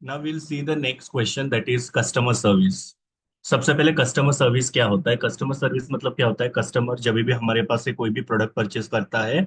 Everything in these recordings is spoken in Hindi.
Now we'll see the next question, that is customer service. सबसे पहले कस्टमर सर्विस क्या होता है? कस्टमर सर्विस मतलब क्या होता है? कस्टमर जब भी हमारे पास से कोई भी प्रोडक्ट परचेस करता है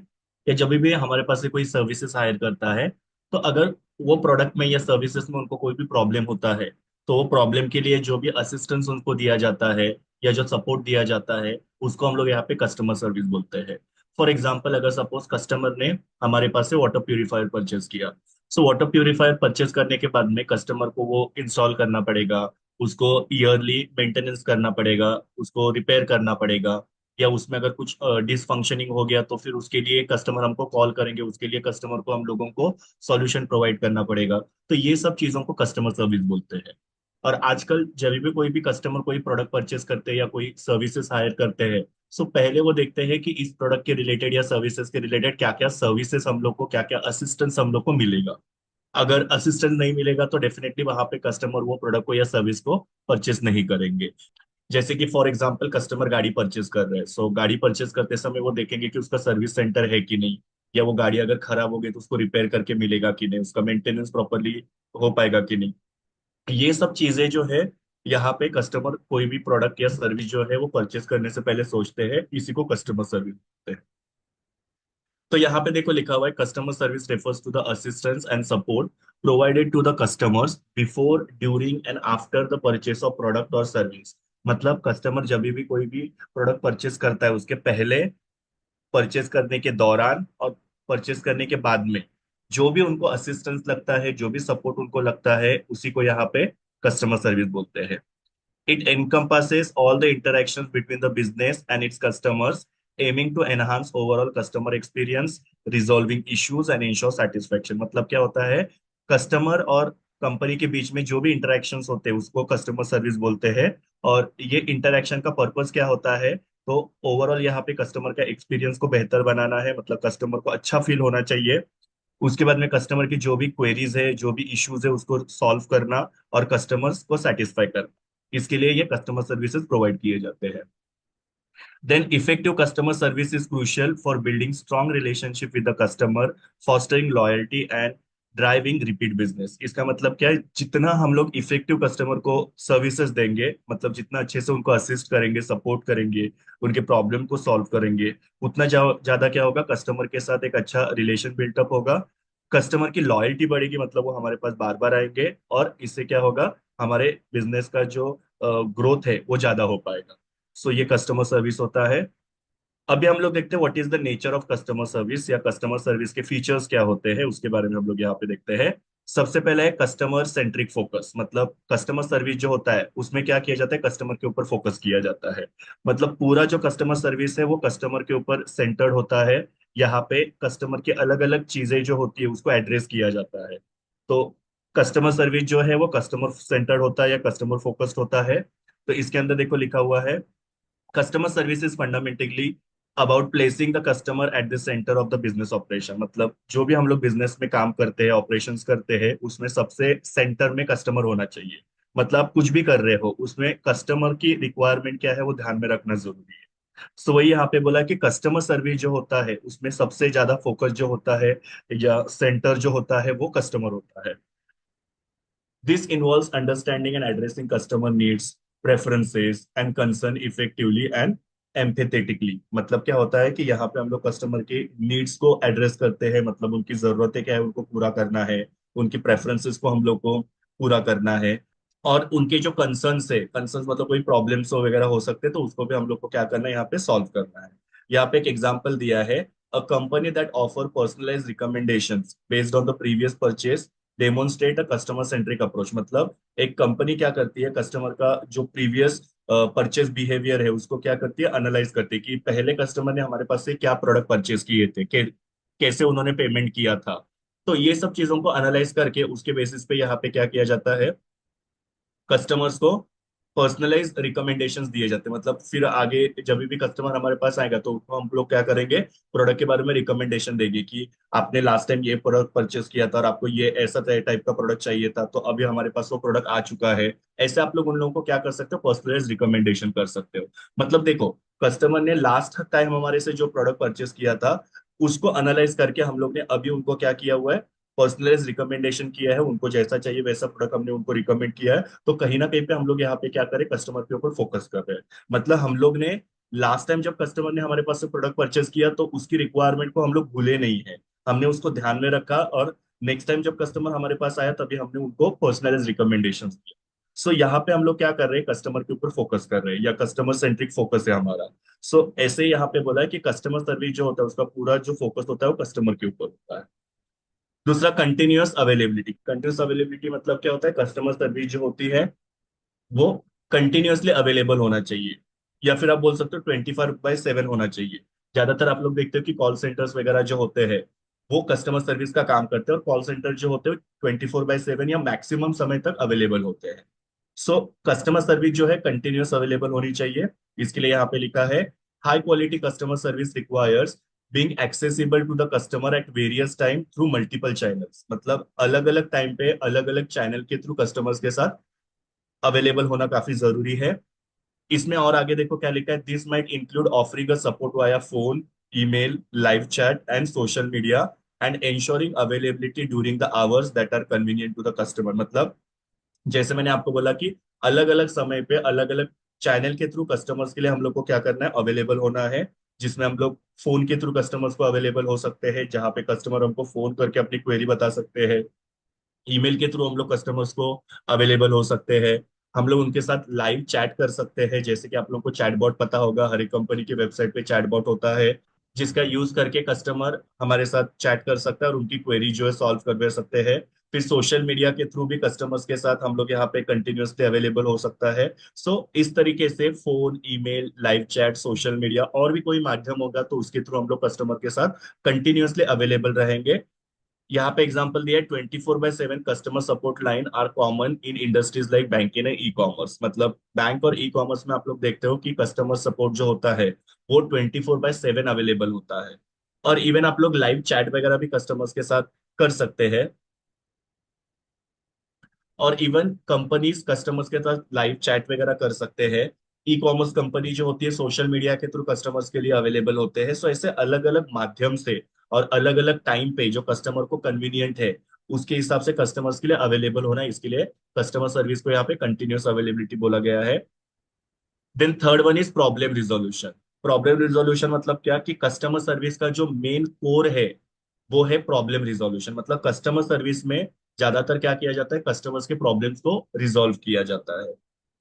या जब भी हमारे पास से कोई सर्विसेज हायर करता है, तो अगर वो प्रोडक्ट में या सर्विसेज में उनको कोई भी प्रॉब्लम होता है, तो वो प्रॉब्लम के लिए जो भी असिस्टेंस उनको दिया जाता है या जो सपोर्ट दिया जाता है, उसको हम लोग यहाँ पे कस्टमर सर्विस बोलते हैं। फॉर एग्जाम्पल, अगर सपोज कस्टमर ने हमारे पास से वाटर प्यूरिफायर परचेस किया, सो वाटर प्यूरिफायर परचेज करने के बाद में कस्टमर को वो इंस्टॉल करना पड़ेगा, उसको ईयरली मेंटेनेंस करना पड़ेगा, उसको रिपेयर करना पड़ेगा, या उसमें अगर कुछ डिसफंक्शनिंग हो गया तो फिर उसके लिए कस्टमर हमको कॉल करेंगे, उसके लिए कस्टमर को हम लोगों को सॉल्यूशन प्रोवाइड करना पड़ेगा। तो ये सब चीजों को कस्टमर सर्विस बोलते हैं। और आजकल जब भी कोई कस्टमर कोई प्रोडक्ट परचेस करते हैं या कोई सर्विसेज हायर करते हैं, सो पहले वो देखते हैं कि इस प्रोडक्ट के रिलेटेड या सर्विसेज के रिलेटेड क्या क्या सर्विसेज हम लोग को, क्या क्या असिस्टेंस हम लोग को मिलेगा। अगर असिस्टेंस नहीं मिलेगा तो डेफिनेटली वहां पे कस्टमर वो प्रोडक्ट को या सर्विस को परचेस नहीं करेंगे। जैसे कि फॉर एग्जांपल कस्टमर गाड़ी परचेस कर रहे हैं, सो गाड़ी परचेस करते समय वो देखेंगे कि उसका सर्विस सेंटर है कि नहीं, या वो गाड़ी अगर खराब हो गई तो उसको रिपेयर करके मिलेगा कि नहीं, उसका मेंटेनेंस प्रॉपरली हो पाएगा कि नहीं। ये सब चीजें जो है, यहाँ पे कस्टमर कोई भी प्रोडक्ट या सर्विस जो है वो परचेस करने से पहले सोचते हैं, इसी को कस्टमर सर्विस बोलते हैं। तो यहाँ पे देखो लिखा हुआ है, customer service refers to the assistance and support provided to the customers before, during and after the purchase of product और सर्विस। मतलब कस्टमर जब भी कोई भी प्रोडक्ट परचेस करता है, उसके पहले, परचेस करने के दौरान और परचेस करने के बाद में जो भी उनको असिस्टेंस लगता है, जो भी सपोर्ट उनको लगता है, उसी को यहाँ पे कस्टमर सर्विस बोलते हैं। It encompasses all the interactions between the business and its customers, aiming to enhance overall customer experience, resolving issues and ensure satisfaction। मतलब क्या होता है, कस्टमर और कंपनी के बीच में जो भी इंटरेक्शंस होते हैं उसको कस्टमर सर्विस बोलते हैं। और ये इंटरेक्शन का पर्पस क्या होता है, तो ओवरऑल यहाँ पे कस्टमर का एक्सपीरियंस को बेहतर बनाना है, मतलब कस्टमर को अच्छा फील होना चाहिए। उसके बाद में कस्टमर की जो भी क्वेरीज है, जो भी इश्यूज है, उसको सॉल्व करना और कस्टमर्स को सेटिस्फाई करना, इसके लिए ये कस्टमर सर्विसेज प्रोवाइड किए जाते हैं। Then effective customer service is crucial for building strong relationship with the customer, fostering loyalty and driving repeat business. इसका मतलब क्या है, जितना हम लोग इफेक्टिव कस्टमर को सर्विसेज देंगे, मतलब जितना अच्छे से उनको असिस्ट करेंगे, सपोर्ट करेंगे, उनके प्रॉब्लम को सॉल्व करेंगे, उतना ज्यादा क्या होगा, कस्टमर के साथ एक अच्छा रिलेशन बिल्टअप होगा। कस्टमर की लॉयल्टी बढ़ेगी, मतलब वो हमारे पास बार बार आएंगे, और इससे क्या होगा, हमारे बिजनेस का जो ग्रोथ है वो ज्यादा हो पाएगा। सो ये कस्टमर सर्विस होता है। अभी हम लोग देखते हैं what is the nature of customer service, या कस्टमर सर्विस के फीचर्स क्या होते हैं, उसके बारे में हम लोग यहाँ पे देखते हैं। सबसे पहला है कस्टमर सेंट्रिक फोकस। मतलब कस्टमर सर्विस जो होता है उसमें क्या किया जाता है, कस्टमर के ऊपर फोकस किया जाता है। मतलब पूरा जो कस्टमर सर्विस है वो कस्टमर के ऊपर सेंटर्ड होता है। यहाँ पे कस्टमर की अलग अलग चीजें जो होती है उसको एड्रेस किया जाता है। तो कस्टमर सर्विस जो है वो कस्टमर सेंटर्ड होता है या कस्टमर फोकस्ड होता है। तो इसके अंदर देखो लिखा हुआ है, customer service is fundamentally about placing the customer at the centre of the business operation. मतलब जो भी हम लोग बिजनेस में काम करते हैं, ऑपरेशंस करते हैं, उसमें सबसे सेंटर में कस्टमर होना चाहिए। मतलब आप कुछ भी कर रहे हो उसमें कस्टमर की रिक्वायरमेंट क्या है वो ध्यान में रखना जरूरी है। सो वही यहाँ पे बोला कि कस्टमर सर्विस जो होता है उसमें सबसे ज्यादा फोकस जो होता है या सेंटर जो होता है वो कस्टमर होता है। This involves understanding and addressing customer needs, preferences, and concern effectively and empathetically। मतलब क्या होता है कि यहाँ पे हम लोग कस्टमर के नीड्स को एड्रेस करते हैं, मतलब उनकी जरूरतें क्या है उनको पूरा करना है, उनकी प्रेफरेंसेस को हम लोग को पूरा करना है, और उनके जो कंसर्न्स है, कंसर्न्स मतलब कोई प्रॉब्लम्स हो वगैरह हो सकते हैं, तो उसको भी हम लोग को क्या करना है, यहाँ पे सॉल्व करना है। यहाँ पे एक एग्जांपल दिया है, a company that offer personalised recommendations based on the previous purchase demonstrate a customer centric approach. मतलब एक कंपनी क्या करती है, कस्टमर का जो प्रीवियस परचेज बिहेवियर है उसको क्या करती है, एनालाइज करती है कि पहले कस्टमर ने हमारे पास से क्या प्रोडक्ट परचेज किए थे, कैसे उन्होंने पेमेंट किया था। तो ये सब चीजों को एनालाइज करके उसके बेसिस पे यहाँ पे क्या किया जाता है, कस्टमर्स को पर्सनलाइज रिकमेंडेशंस दिए जाते हैं। मतलब फिर आगे जब भी कस्टमर हमारे पास आएगा तो उसको हम लोग क्या करेंगे, प्रोडक्ट के बारे में रिकमेंडेशन देंगे कि आपने लास्ट टाइम ये प्रोडक्ट परचेस किया था और आपको ये ऐसा टाइप का प्रोडक्ट चाहिए था, तो अभी हमारे पास वो प्रोडक्ट आ चुका है। ऐसे आप लोग उन लोगों को क्या कर सकते हो, पर्सनलाइज रिकमेंडेशन कर सकते हो। मतलब देखो, कस्टमर ने लास्ट टाइम हमारे से जो प्रोडक्ट परचेस किया था उसको एनालाइज करके हम लोग ने अभी उनको क्या किया हुआ है, पर्सनलाइज रिकमेंडेशन किया है, उनको जैसा चाहिए वैसा प्रोडक्ट हमने उनको रिकमेंड किया है, तो कहीं ना कहीं पे हम लोग यहाँ पे क्या करें, कस्टमर के ऊपर फोकस कर रहे हैं। मतलब हम लोग ने लास्ट टाइम जब कस्टमर ने हमारे पास से प्रोडक्ट परचेस किया तो उसकी रिक्वायरमेंट को हम लोग भूले नहीं है, हमने उसको ध्यान में रखा, और नेक्स्ट टाइम जब कस्टमर हमारे पास आया तभी हमने उनको पर्सनलाइज रिकमेंडेशन दिया। सो यहाँ पे हम लोग क्या कर रहे हैं, कस्टमर के ऊपर फोकस कर रहे हैं, या कस्टमर सेंट्रिक फोकस है हमारा। ऐसे यहाँ पे बोला है कि कस्टमर सर्विस जो होता है उसका पूरा जो फोकस होता है वो कस्टमर के ऊपर होता है। दूसरा, कंटिन्यूअस अवेलेबिलिटी। कंटिन्यूअस अवेलेबिलिटी मतलब क्या होता है, कस्टमर सर्विस जो होती है वो कंटिन्यूअसली अवेलेबल होना चाहिए, या फिर आप बोल सकते हो 24/7 होना चाहिए। ज्यादातर आप लोग देखते हो कि कॉल सेंटर्स वगैरह जो होते हैं वो कस्टमर सर्विस का काम करते हैं, और कॉल सेंटर जो होते हैं 24/7 या मैक्सिमम समय तक अवेलेबल होते हैं। कस्टमर सर्विस जो है कंटिन्यूअस अवेलेबल होनी चाहिए। इसके लिए यहाँ पे लिखा है, high quality customer service requires being accessible to the customer at various time through multiple channels. मतलब अलग अलग टाइम पे अलग अलग चैनल के थ्रू कस्टमर्स के साथ अवेलेबल होना काफी जरूरी है। इसमें और आगे देखो क्या लिखा है, this might include offering a support via phone, email, live chat and social media, and ensuring availability during the hours that are convenient to the customer. मतलब जैसे मैंने आपको बोला कि अलग अलग समय पे अलग अलग चैनल के थ्रू कस्टमर्स के लिए हम लोग को क्या करना है, अवेलेबल होना है। जिसमें हम लोग फोन के थ्रू कस्टमर्स को अवेलेबल हो सकते हैं, जहाँ पे कस्टमर हमको फोन करके अपनी क्वेरी बता सकते हैं। ईमेल के थ्रू हम लोग कस्टमर्स को अवेलेबल हो सकते हैं। हम लोग उनके साथ लाइव चैट कर सकते हैं, जैसे कि आप लोगों को चैटबॉट पता होगा, हर एक कंपनी की वेबसाइट पे चैटबॉट होता है, जिसका यूज करके कस्टमर हमारे साथ चैट कर सकता है और उनकी क्वेरी जो है सॉल्व कर सकते हैं। फिर सोशल मीडिया के थ्रू भी कस्टमर्स के साथ हम लोग यहाँ पे कंटिन्यूअसली अवेलेबल हो सकता है। इस तरीके से phone, email, live chat, social media और भी कोई माध्यम होगा तो उसके थ्रू हम लोग कस्टमर के साथ कंटिन्यूअसली अवेलेबल रहेंगे। यहाँ पे एग्जांपल दिया है, 24/7 customer support line are common in industries like banking and e commerce. मतलब बैंक और ई कॉमर्स में आप लोग देखते हो कि कस्टमर सपोर्ट जो होता है वो 24/7 अवेलेबल होता है। और इवन आप लोग लाइव चैट वगैरह भी कस्टमर्स के साथ कर सकते हैं। और इवन कंपनीज कस्टमर्स के साथ लाइव चैट वगैरह कर सकते हैं। ई कॉमर्स कंपनी जो होती है सोशल मीडिया के थ्रू कस्टमर्स के लिए अवेलेबल होते हैं। ऐसे अलग अलग माध्यम से और अलग अलग टाइम पे जो कस्टमर को कन्वीनियंट है उसके हिसाब से कस्टमर्स के लिए अवेलेबल होना है। इसके लिए कस्टमर सर्विस को यहाँ पे कंटिन्यूअस अवेलेबिलिटी बोला गया है। Then third one is problem resolution. Problem resolution मतलब क्या, कि कस्टमर सर्विस का जो मेन कोर है वो है प्रॉब्लम रिजोल्यूशन। मतलब कस्टमर सर्विस में ज्यादातर क्या किया जाता है, कस्टमर्स के प्रॉब्लम्स को रिजोल्व किया जाता है।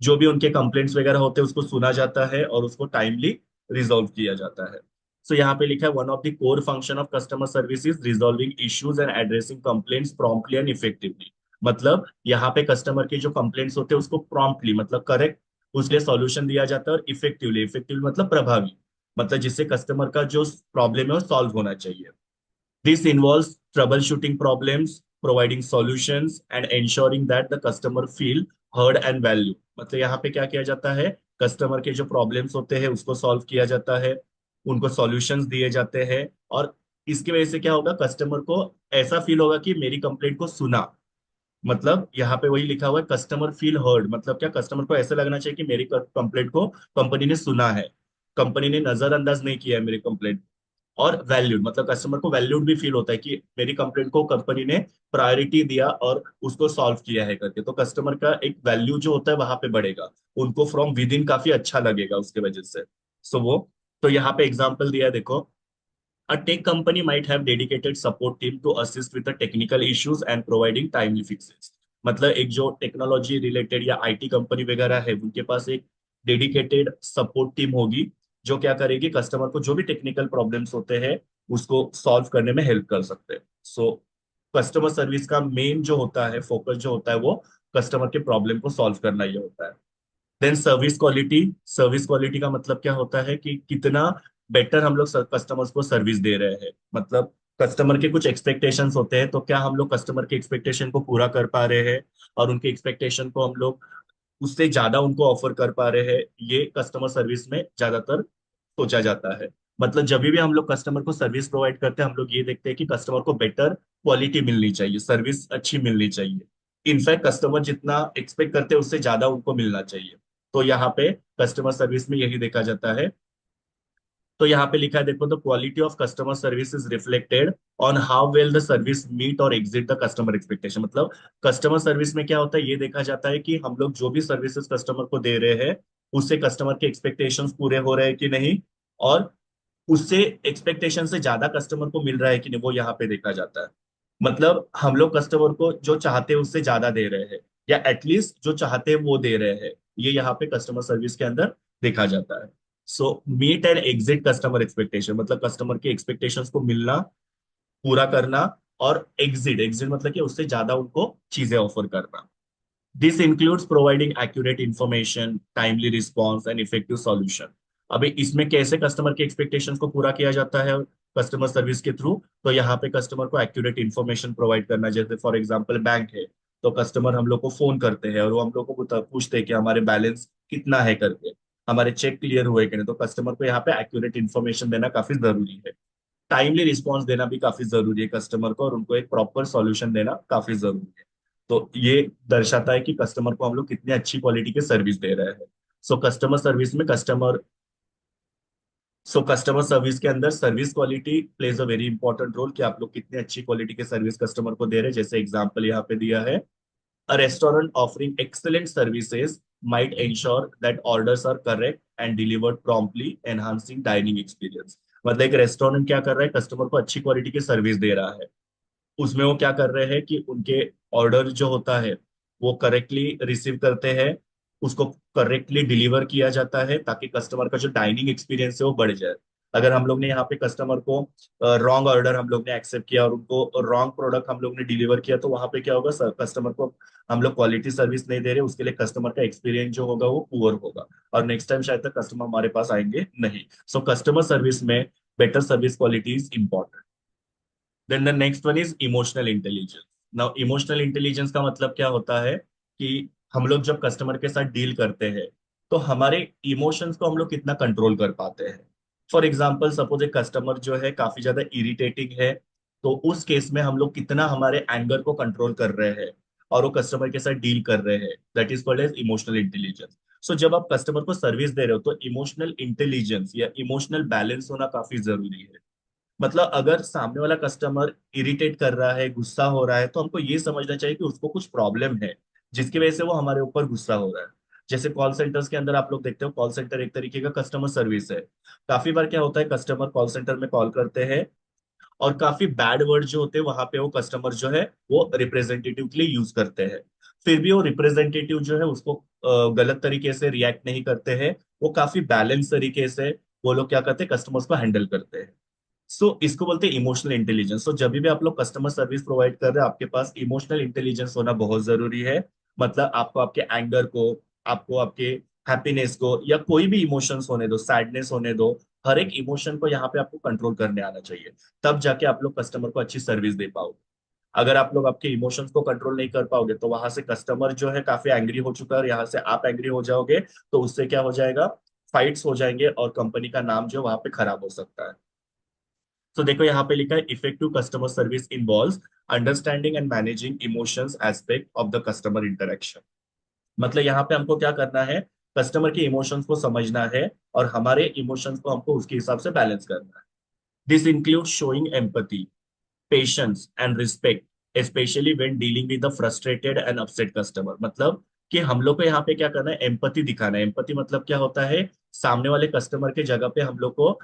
जो भी उनके कंप्लेंट्स वगैरह होते हैं उसको सुना जाता है और उसको टाइमली रिजोल्व किया जाता है। यहाँ पे लिखा है, one of the core function of customer service is resolving issues and addressing complaints promptly and effectively. मतलब यहाँ पे कस्टमर के जो कंप्लेंट्स होते हैं उसको प्रॉम्प्टली मतलब करेक्ट उसके सॉल्यूशन दिया जाता है, और इफेक्टिवली, इफेक्टिवली मतलब प्रभावी, मतलब जिससे कस्टमर का जो प्रॉब्लम है वो सॉल्व होना चाहिए। This involves troubleshooting problems, providing solutions and ensuring that the customer feel heard and valued। मतलब यहाँ पे क्या किया जाता है, कस्टमर के जो प्रॉब्लम्स होते हैं उसको सॉल्व किया जाता है, उनको सॉल्यूशंस दिए जाते हैं, और इसकी वजह से क्या होगा, कस्टमर को ऐसा फील होगा कि मेरी कंप्लेंट को सुना। मतलब यहाँ पे वही लिखा हुआ है, कस्टमर फील हर्ड। मतलब क्या, कस्टमर को ऐसा लगना चाहिए कि मेरी कंप्लेंट को कंपनी ने सुना है, कंपनी ने नजरअंदाज नहीं किया है मेरी कंप्लेंट। और वैल्यूड मतलब कस्टमर को वैल्यूड भी फील होता है कि मेरी कंप्लेंट को कंपनी ने प्रायोरिटी दिया और उसको सॉल्व किया है करके, तो कस्टमर का एक वैल्यू जो होता है वहां पे बढ़ेगा, उनको फ्रॉम विद इन काफी अच्छा लगेगा उसके वजह से। सो वो तो यहाँ पे एग्जांपल दिया है देखो, a tech company might have dedicated support team to assist with the technical issues and providing timely fixes। मतलब एक जो टेक्नोलॉजी रिलेटेड या आईटी कंपनी वगैरह है उनके पास एक डेडिकेटेड सपोर्ट टीम होगी जो क्या करेगी, कस्टमर को जो भी टेक्निकल प्रॉब्लम्स होते हैं उसको सॉल्व करने में हेल्प कर सकते हैं। कस्टमर सर्विस का मेन जो होता है, फोकस जो होता है वो कस्टमर के प्रॉब्लम को सॉल्व करना ही होता है। Then service quality. Service quality का मतलब क्या होता है कि कितना बेटर हम लोग कस्टमर्स को सर्विस दे रहे हैं। मतलब कस्टमर के कुछ एक्सपेक्टेशंस होते हैं, तो क्या हम लोग कस्टमर के एक्सपेक्टेशन को पूरा कर पा रहे हैं, और उनके एक्सपेक्टेशन को हम लोग उससे ज्यादा उनको ऑफर कर पा रहे हैं। ये कस्टमर सर्विस में ज्यादातर सोचा जाता है। मतलब जब भी हम लोग कस्टमर को सर्विस प्रोवाइड करते हैं हम लोग ये देखते हैं कि कस्टमर को बेटर क्वालिटी मिलनी चाहिए, सर्विस अच्छी मिलनी चाहिए। इनफैक्ट कस्टमर जितना एक्सपेक्ट करते हैं उससे ज्यादा उनको मिलना चाहिए। तो यहाँ पे कस्टमर सर्विस में यही देखा जाता है। तो यहाँ पे लिखा है देखो, the quality of customer service is reflected on how well the service meet और एग्जिट द कस्टमर एक्सपेक्टेशन। मतलब कस्टमर सर्विस में क्या होता है, ये देखा जाता है कि हम लोग जो भी सर्विसेज कस्टमर को दे रहे हैं उससे कस्टमर के एक्सपेक्टेशंस पूरे हो रहे हैं कि नहीं, और उससे एक्सपेक्टेशन से ज्यादा कस्टमर को मिल रहा है कि नहीं, वो यहाँ पे देखा जाता है। मतलब हम लोग कस्टमर को जो चाहते हैं उससे ज्यादा दे रहे हैं, या एटलीस्ट जो चाहते हैं वो दे रहे हैं, ये यहाँ पे कस्टमर सर्विस के अंदर देखा जाता है। So meet and exceed customer expectation, मतलब कस्टमर के एक्सपेक्टेशंस को मिलना, पूरा करना, और एग्जिट एग्जिट मतलब कि उससे ज्यादा उनको चीजें ऑफर करना। This includes providing accurate information, timely response and effective solution. अभी इसमें कैसे कस्टमर के एक्सपेक्टेशंस को पूरा किया जाता है कस्टमर सर्विस के थ्रू? तो यहाँ पे कस्टमर को एक्यूरेट इंफॉर्मेशन प्रोवाइड करना, जैसे फॉर एग्जांपल बैंक है, तो कस्टमर हम लोग को फोन करते हैं और वो हम लोग को पूछते हैं कि हमारे बैलेंस कितना है करके, हमारे चेक क्लियर हुए कि नहीं। तो कस्टमर को यहाँ पे एक्यूरेट इन्फॉर्मेशन देना काफी जरूरी है। टाइमली रिस्पॉन्स देना भी काफी जरूरी है कस्टमर को, और उनको एक प्रॉपर सॉल्यूशन देना काफी जरूरी है। तो ये दर्शाता है कि कस्टमर को हम लोग कितनी अच्छी क्वालिटी की सर्विस दे रहे हैं। सो कस्टमर सर्विस में कस्टमर सर्विस के अंदर service quality plays a very important role, कि आप लोग कितनी अच्छी क्वालिटी की सर्विस कस्टमर को दे रहे हैं। जैसे एग्जांपल यहाँ पे दिया है, a restaurant offering excellent services might ensure that orders are correct and delivered promptly, enhancing dining experience। मतलब एक रेस्टोरेंट क्या कर रहा है, कस्टमर को अच्छी क्वालिटी की सर्विस दे रहा है। उसमें वो क्या कर रहे हैं कि उनके ऑर्डर जो होता है वो करेक्टली रिसीव करते हैं, उसको करेक्टली डिलीवर किया जाता है, ताकि कस्टमर का जो डाइनिंग एक्सपीरियंस है वो बढ़ जाए। अगर हम लोग ने यहाँ पे कस्टमर को रॉन्ग ऑर्डर हम लोग ने एक्सेप्ट किया और उनको रॉन्ग प्रोडक्ट हम लोग ने डिलीवर किया, तो वहां पे क्या होगा सर, कस्टमर को हम लोग क्वालिटी सर्विस नहीं दे रहे, उसके लिए कस्टमर का एक्सपीरियंस जो होगा वो पुअर होगा, और नेक्स्ट टाइम शायद तक कस्टमर हमारे पास आएंगे नहीं। सो कस्टमर सर्विस में better service quality is important. Then the next one is emotional intelligence. Now emotional intelligence का मतलब क्या होता है कि हम लोग जब कस्टमर के साथ डील करते हैं तो हमारे इमोशंस को हम लोग कितना कंट्रोल कर पाते हैं। फॉर एग्जाम्पल सपोज एक कस्टमर जो है काफी ज्यादा इरिटेटिंग है, तो उस केस में हम लोग कितना हमारे एंगर को कंट्रोल कर रहे हैं और वो कस्टमर के साथ डील कर रहे हैं, that is called as emotional intelligence. So जब आप कस्टमर को सर्विस दे रहे हो तो इमोशनल इंटेलिजेंस या इमोशनल बैलेंस होना काफी जरूरी है। मतलब अगर सामने वाला कस्टमर इरिटेट कर रहा है, गुस्सा हो रहा है, तो हमको ये समझना चाहिए कि उसको कुछ प्रॉब्लम है जिसकी वजह से वो हमारे ऊपर गुस्सा हो रहा है। जैसे कॉल सेंटर्स के अंदर आप लोग देखते हो, कॉल सेंटर एक तरीके का कस्टमर सर्विस है। काफी बार क्या होता है, कस्टमर कॉल सेंटर में कॉल करते हैं और काफी बैड वर्ड जो होते हैं वहां पे वो कस्टमर जो है वो रिप्रेजेंटेटिव के लिए यूज करते हैं। फिर भी वो रिप्रेजेंटेटिव जो है उसको गलत तरीके से रिएक्ट नहीं करते हैं, वो काफी बैलेंस तरीके से वो लोग क्या करते हैं, कस्टमर्स को हैंडल करते हैं। इसको बोलते हैं इमोशनल इंटेलिजेंस। जब भी आप लोग कस्टमर सर्विस प्रोवाइड कर रहे हैं, आपके पास इमोशनल इंटेलिजेंस होना बहुत जरूरी है। मतलब आपको आपके एंगर को, आपको आपके हैप्पीनेस को, या कोई भी इमोशंस होने दो, सैडनेस होने दो, हर एक इमोशन को यहाँ पे आपको कंट्रोल करने आना चाहिए। तब जाके आप लोग कस्टमर को अच्छी सर्विस दे पाओगे। अगर आप लोग आपके इमोशंस को कंट्रोल नहीं कर पाओगे तो वहां से कस्टमर जो है काफी एंग्री हो चुका है और यहाँ से आप एंग्री हो जाओगे, तो उससे क्या हो जाएगा, फाइट्स हो जाएंगे और कंपनी का नाम जो है वहां पे खराब हो सकता है। तो देखो यहाँ पे लिखा है, effective customer service involves understanding and managing emotions aspect of the customer interaction. मतलब यहाँ पे हमको क्या करना है, कस्टमर के इमोशंस को समझना है और हमारे इमोशंस को हमको उसके हिसाब से बैलेंस करना है। This include showing empathy, patience and respect, specially when dealing with the frustrated and upset customer. मतलब कि हम लोग को यहाँ पे क्या करना है, एम्पथी दिखाना है। एम्पथी मतलब क्या होता है, सामने वाले कस्टमर के जगह पे हम लोग को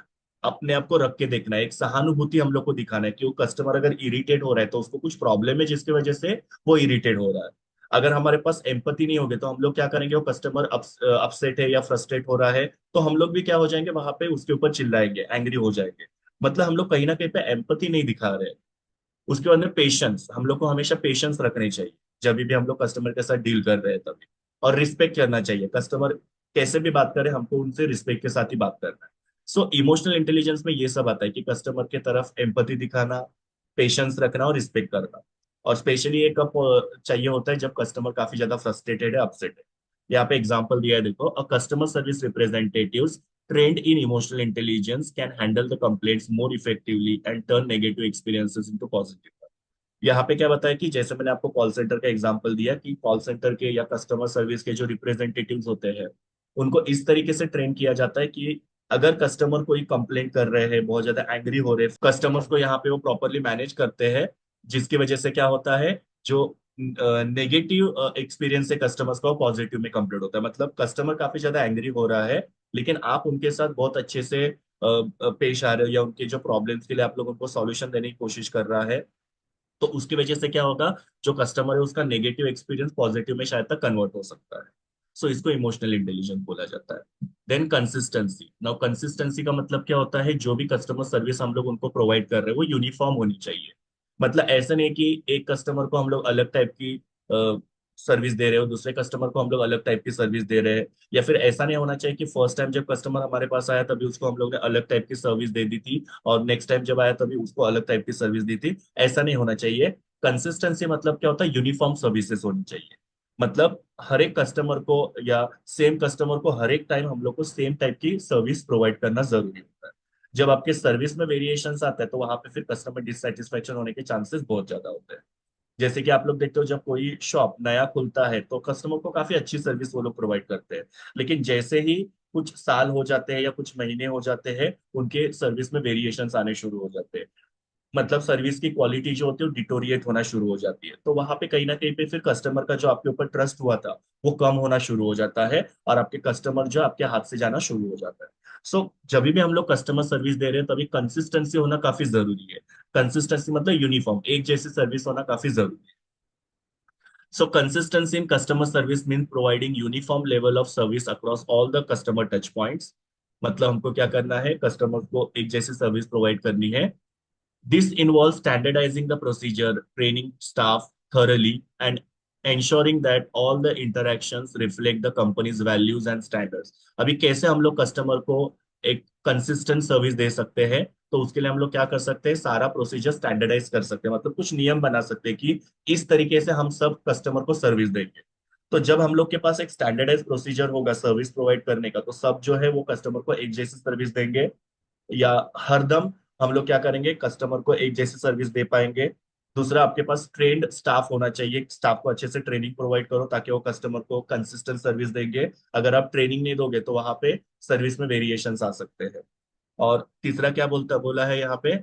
अपने आप को रख के देखना है, एक सहानुभूति हम लोग को दिखाना है कि वो कस्टमर अगर इरिटेट हो रहा है तो उसको कुछ प्रॉब्लम है जिसकी वजह से वो इरिटेट हो रहा है। अगर हमारे पास एम्पथी नहीं होगी तो हम लोग क्या करेंगे, वो कस्टमर अपसेट है या फ्रस्ट्रेट हो रहा है तो हम लोग भी क्या हो जाएंगे, वहां पे उसके ऊपर चिल्लाएंगे, एंग्री हो जाएंगे। मतलब हम लोग कहीं ना कहीं पे एम्पथी नहीं दिखा रहे हैं। उसके बाद में पेशेंस, हम लोग को हमेशा पेशेंस रखनी चाहिए जब भी हम लोग कस्टमर के साथ डील कर रहे हैं तभी। और रिस्पेक्ट करना चाहिए, कस्टमर कैसे भी बात करे हमको उनसे रिस्पेक्ट के साथ ही बात करना है। इमोशनल इंटेलिजेंस में ये सब आता है कि कस्टमर के तरफ एम्पथी दिखाना, पेशेंस रखना और रिस्पेक्ट करना। और स्पेशली ये कब चाहिए होता है, जब कस्टमर काफी ज्यादा फ्रस्ट्रेटेड है, अपसेट है। यहाँ पे एग्जांपल दिया है देखो, a customer service representatives trained in emotional intelligence can handle the complaints more effectively and turn negative experiences into positive। यहाँ पे क्या बताया कि जैसे मैंने आपको कॉल सेंटर का एग्जांपल दिया कि कॉल सेंटर के या कस्टमर सर्विस के जो रिप्रेजेंटेटिव्स होते हैं उनको इस तरीके से ट्रेन किया जाता है कि अगर कस्टमर कोई कंप्लेंट कर रहे हैं, बहुत ज्यादा एंग्री हो रहे हैं, कस्टमर्स को यहाँ पे वो प्रॉपरली मैनेज करते हैं, जिसकी वजह से क्या होता है, जो नेगेटिव एक्सपीरियंस है कस्टमर्स का, वो पॉजिटिव में कंप्लीट होता है। मतलब कस्टमर काफी ज्यादा एंग्री हो रहा है, लेकिन आप उनके साथ बहुत अच्छे से पेश आ रहे हो, या उनके जो प्रॉब्लम्स के लिए आप लोग उनको सॉल्यूशन देने की कोशिश कर रहा है, तो उसकी वजह से क्या होगा, जो कस्टमर है उसका नेगेटिव एक्सपीरियंस पॉजिटिव में शायद तक कन्वर्ट हो सकता है। सो इसको इमोशनल इंटेलिजेंस बोला जाता है। Then consistency. नाउ कंसिस्टेंसी का मतलब क्या होता है, जो भी कस्टमर सर्विस हम लोग उनको प्रोवाइड कर रहे हैं वो यूनिफॉर्म होनी चाहिए। मतलब ऐसा नहीं कि एक कस्टमर को हम लोग अलग टाइप की सर्विस दे रहे हो, दूसरे कस्टमर को हम लोग अलग टाइप की सर्विस दे रहे हैं। या फिर ऐसा नहीं होना चाहिए कि फर्स्ट टाइम जब कस्टमर हमारे पास आया तभी उसको हम लोग ने अलग टाइप की सर्विस दे दी थी, और नेक्स्ट टाइम जब आया तभी उसको अलग टाइप की सर्विस दी थी। ऐसा नहीं होना चाहिए। कंसिस्टेंसी मतलब क्या होता है, यूनिफॉर्म सर्विसेज होनी चाहिए। मतलब हर एक कस्टमर को, या सेम कस्टमर को हर एक टाइम हम लोग को सेम टाइप की सर्विस प्रोवाइड करना जरूरी होता है। जब आपके सर्विस में वेरिएशंस आता है तो वहां पे फिर कस्टमर डिससेटिस्फेक्शन होने के चांसेस बहुत ज्यादा होते हैं। जैसे कि आप लोग देखते हो, जब कोई शॉप नया खुलता है तो कस्टमर को काफी अच्छी सर्विस वो लोग प्रोवाइड करते हैं, लेकिन जैसे ही कुछ साल हो जाते हैं या कुछ महीने हो जाते हैं, उनके सर्विस में वेरिएशंस आने शुरू हो जाते हैं। मतलब सर्विस की क्वालिटी जो होती है वो डिटोरिएट होना शुरू हो जाती है, तो वहां पे कहीं ना कहीं पे फिर कस्टमर का जो आपके ऊपर ट्रस्ट हुआ था वो कम होना शुरू हो जाता है, और आपके कस्टमर जो आपके हाथ से जाना शुरू हो जाता है। सो जब भी हम लोग कस्टमर सर्विस दे रहे हैं तभी कंसिस्टेंसी होना काफी जरूरी है। कंसिस्टेंसी मतलब यूनिफॉर्म, एक जैसी सर्विस होना काफी जरूरी है। So consistency in customer service means providing uniform level of service across all the customer touch points। मतलब हमको क्या करना है, कस्टमर को एक जैसी सर्विस प्रोवाइड करनी है। This involves standardizing the procedure, training staff thoroughly, and ensuring that all the interactions reflect the company's values and standards। अभी कैसे हम लोग कस्टमर को एक कंसिस्टेंट सर्विस दे सकते हैं, तो उसके लिए हम लोग क्या कर सकते हैं, सारा प्रोसीजर स्टैंडर्डाइज कर सकते हैं। मतलब कुछ नियम बना सकते हैं कि इस तरीके से हम सब कस्टमर को सर्विस देंगे। तो जब हम लोग के पास एक स्टैंडर्डाइज प्रोसीजर होगा सर्विस प्रोवाइड करने का, तो सब जो है वो कस्टमर को एक जैसी सर्विस देंगे, या हरदम हम लोग क्या करेंगे, कस्टमर को एक जैसी सर्विस दे पाएंगे। दूसरा, आपके पास ट्रेंड स्टाफ होना चाहिए, स्टाफ को अच्छे से ट्रेनिंग प्रोवाइड करो ताकि वो कस्टमर को कंसिस्टेंट सर्विस देंगे। अगर आप ट्रेनिंग नहीं दोगे तो वहां पे सर्विस में वेरिएशंस आ सकते हैं। और तीसरा क्या बोला है यहाँ पे,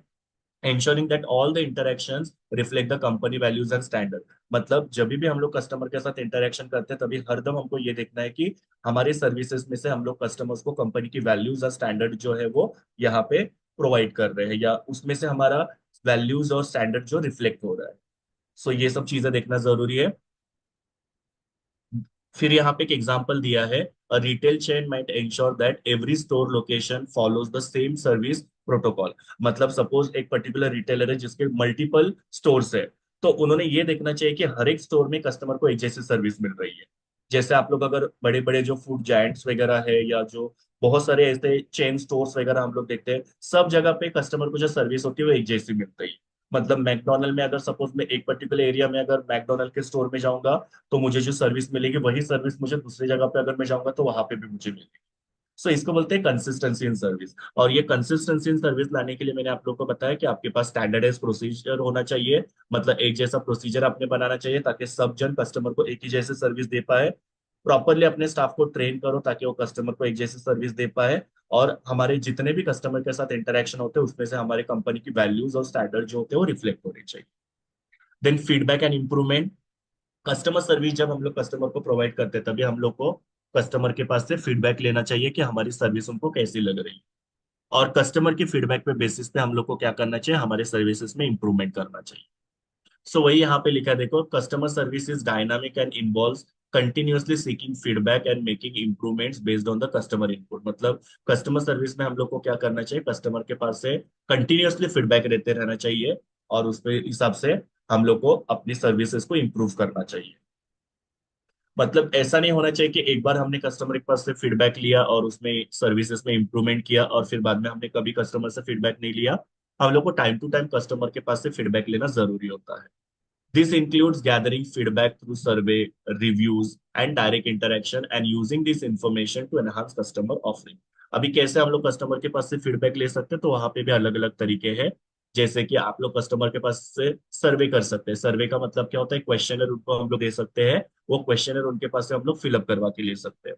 ensuring that all the interactions reflect the company values and standard। मतलब जब भी हम लोग कस्टमर के साथ इंटरेक्शन करते हैं तभी हरदम हमको ये देखना है कि हमारे सर्विसेज में से हम लोग कस्टमर्स को कंपनी की वैल्यूज और स्टैंडर्ड जो है वो यहाँ पे प्रोवाइड कर रहे हैं, या उसमें से हमारा वैल्यूज और स्टैंडर्ड जो रिफ्लेक्ट हो रहा है। सो ये सब चीजें देखना जरूरी है। फिर यहाँ पे एक एग्जांपल दिया है, a retail chain might ensure that every store location follows the same service protocol. मतलब सपोज एक पर्टिकुलर रिटेलर है जिसके मल्टीपल स्टोर्स है, तो उन्होंने ये देखना चाहिए कि हर एक स्टोर में कस्टमर को एक जैसी सर्विस मिल रही है। जैसे आप लोग अगर बड़े बड़े जो फूड जायंट्स वगैरह है, या जो बहुत सारे ऐसे चेन स्टोर्स वगैरह हम लोग देखते हैं, सब जगह पे कस्टमर को जो सर्विस होती है वो एक जैसी मिल रही है। मतलब मैकडोनल्ड में अगर सपोज मैं एक पर्टिकुलर एरिया में अगर मैकडोनल्ड के स्टोर में जाऊंगा, तो मुझे जो सर्विस मिलेगी वही सर्विस मुझे दूसरी जगह पे अगर मैं जाऊंगा तो वहां पे भी मुझे मिलेगी। सो इसको बोलते हैं कंसिस्टेंसी इन सर्विस। और ये कंसिस्टेंसी इन सर्विस लाने के लिए मैंने आप लोग को बताया कि आपके पास स्टैंडर्डाइज प्रोसीजर होना चाहिए। मतलब एक जैसा प्रोसीजर आपने बनाना चाहिए ताकि सब जन कस्टमर को एक ही जैसे सर्विस दे पाए। प्रॉपरली अपने स्टाफ को ट्रेन करो ताकि वो कस्टमर को एक जैसी सर्विस दे पाए। और हमारे जितने भी कस्टमर के साथ इंटरेक्शन होते हैं उसमें से हमारे कंपनी की वैल्यूज और स्टैंडर्ड जो होते हैं वो रिफ्लेक्ट होने चाहिए। Then feedback and improvement. Customer service जब हम लोग कस्टमर को प्रोवाइड करते हैं तभी हम लोग को कस्टमर के पास से फीडबैक लेना चाहिए कि हमारी सर्विस उनको कैसी लग रही है। और कस्टमर की फीडबैक पे बेसिस पे हम लोग को क्या करना चाहिए, हमारे सर्विसेज में इंप्रूवमेंट करना चाहिए। सो वही यहाँ पे लिखा है, देखो, customer service is dynamic and involves continuously seeking feedback and making improvements based on the customer input. मतलब कस्टमर सर्विस में हम लोग को क्या करना चाहिए, कस्टमर के पास से कंटिन्यूअसली फीडबैक लेते रहना चाहिए, और उसके हिसाब से हम लोग को अपनी सर्विसेज को इम्प्रूव करना चाहिए। मतलब ऐसा नहीं होना चाहिए कि एक बार हमने कस्टमर के पास से फीडबैक लिया और उसमें सर्विसेज में इंप्रूवमेंट किया और फिर बाद में हमने कभी कस्टमर से फीडबैक नहीं लिया। हम लोग को टाइम टू टाइम कस्टमर के पास से फीडबैक लेना जरूरी होता है। This includes gathering feedback through survey, reviews and direct interaction and using this information to enhance customer offering. अभी कैसे हम लोग कस्टमर के पास से फीडबैक ले सकते हैं, तो वहां पे भी अलग अलग तरीके हैं। जैसे कि आप लोग कस्टमर के पास से सर्वे कर सकते हैं। सर्वे का मतलब क्या होता है, क्वेश्चनर उनको हम लोग दे सकते हैं, वो क्वेश्चनर उनके पास से हम लोग फिलअप करवा के ले सकते हैं।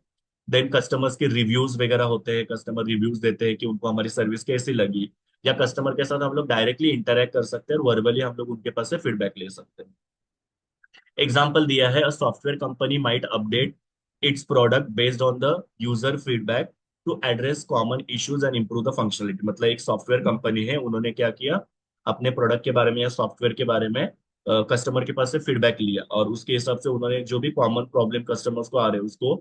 देन कस्टमर्स के रिव्यूज वगैरह होते हैं, कस्टमर रिव्यूज देते हैं कि उनको हमारी सर्विस कैसी लगी, या कस्टमर के साथ हम लोग डायरेक्टली इंटरेक्ट कर सकते हैं और वर्बली हम लोग उनके पास से फीडबैक ले सकते हैं। एग्जाम्पल दिया है, a software company might update its product based on the user feedback to address common issues and improve the functionality. मतलब एक सॉफ्टवेयर कंपनी है, उन्होंने क्या किया, अपने प्रोडक्ट के बारे में या सॉफ्टवेयर के बारे में कस्टमर के पास से फीडबैक लिया, और उसके हिसाब से उन्होंने जो भी कॉमन प्रॉब्लम कस्टमर्स को आ रहे हैं उसको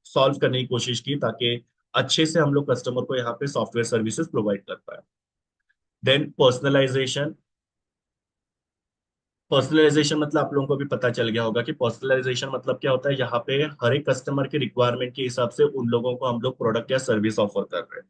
सॉल्व करने की कोशिश की, ताकि अच्छे से हम लोग कस्टमर को यहाँ पे सॉफ्टवेयर सर्विसेज प्रोवाइड कर पाए। Then personalisation. पर्सनलाइजेशन मतलब आप लोगों को भी पता चल गया होगा कि पर्सनलाइजेशन मतलब क्या होता है। यहाँ पे हर एक कस्टमर के रिक्वायरमेंट के हिसाब से उन लोगों को हम लोग प्रोडक्ट या सर्विस ऑफर कर रहे हैं।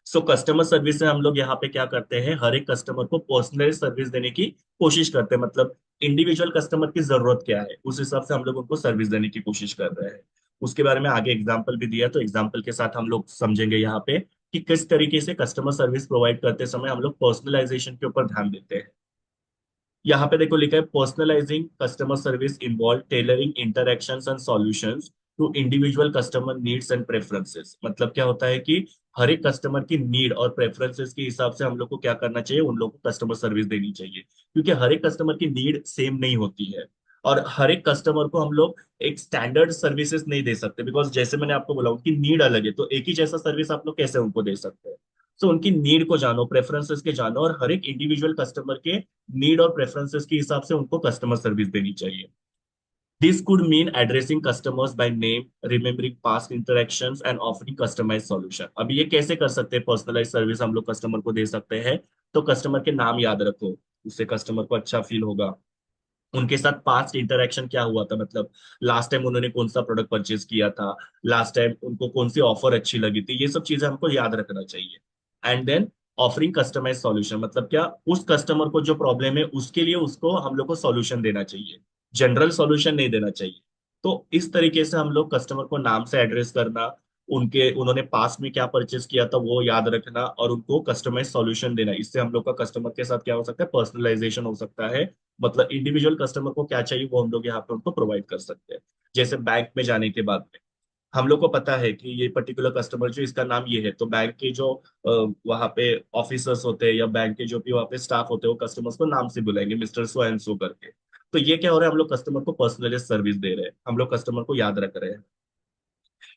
सो कस्टमर सर्विस में हम लोग यहाँ पे क्या करते हैं, हर एक कस्टमर को पर्सनलाइज सर्विस देने की कोशिश करते हैं। मतलब इंडिविजुअल कस्टमर की जरूरत क्या है उस हिसाब से हम लोग उनको सर्विस देने की कोशिश कर रहे हैं। उसके बारे में आगे एग्जाम्पल भी दिया, तो एग्जाम्पल के साथ हम लोग समझेंगे यहाँ पे कि किस तरीके से कस्टमर सर्विस प्रोवाइड करते समय हम लोग पर्सनलाइजेशन के ऊपर ध्यान देते हैं। यहाँ पे देखो लिखा है, personalising customer service involve tailoring interactions and solutions to individual customer needs and preferences. मतलब क्या होता है कि हर एक कस्टमर की नीड और प्रेफरेंसेस के हिसाब से हम लोग को क्या करना चाहिए, उन लोग को कस्टमर सर्विस देनी चाहिए, क्योंकि हर एक कस्टमर की नीड सेम नहीं होती है। और हर एक कस्टमर को हम लोग एक स्टैंडर्ड सर्विसेज नहीं दे सकते, बिकॉज जैसे मैंने आपको बोला उनकी नीड अलग है, तो एक ही जैसा सर्विस आप लोग कैसे उनको दे सकते हैं। सो उनकी नीड को जानो, प्रेफरेंसेस के जानो, और हर एक इंडिविजुअल कस्टमर के नीड और प्रेफरेंसेस के हिसाब से उनको कस्टमर सर्विस देनी चाहिए। This could mean addressing customers by name, remembering past interactions and offering customise solution. अब ये कैसे कर सकते हैं, पर्सनलाइज सर्विस हम लोग कस्टमर को दे सकते हैं। तो कस्टमर के नाम याद रखो, उससे कस्टमर को अच्छा फील होगा। उनके साथ पास्ट इंटरेक्शन क्या हुआ था, मतलब लास्ट टाइम उन्होंने कौन सा प्रोडक्ट परचेज किया था, लास्ट टाइम उनको कौन सी ऑफर अच्छी लगी थी, ये सब चीजें हमको याद रखना चाहिए। And then offering customise solution, मतलब क्या, उस कस्टमर को जो प्रॉब्लम है उसके लिए उसको हम लोग को सॉल्यूशन देना चाहिए, जनरल सॉल्यूशन नहीं देना चाहिए। तो इस तरीके से हम लोग कस्टमर को नाम से एड्रेस करना, उनके उन्होंने पास्ट में क्या परचेज किया था वो याद रखना, और उनको कस्टमाइज सॉल्यूशन देना, इससे हम लोग का कस्टमर के साथ क्या हो सकता है, पर्सनलाइजेशन हो सकता है। मतलब इंडिविजुअल कस्टमर को क्या चाहिए वो हम लोग यहाँ पे उनको प्रोवाइड कर सकते हैं। जैसे बैंक में जाने के बाद में हम लोग को पता है कि ये पर्टिकुलर कस्टमर जो इसका नाम ये है, तो बैंक के जो वहाँ पे ऑफिसर्स होते हैं या बैंक के जो भी वहाँ पे स्टाफ होते हैं वो कस्टमर्स को नाम से बुलाएंगे, मिस्टर सो एंड सो करके। तो ये क्या हो रहा है, हम लोग कस्टमर को पर्सनलाइज सर्विस दे रहे हैं, हम लोग कस्टमर को याद रख रहे हैं।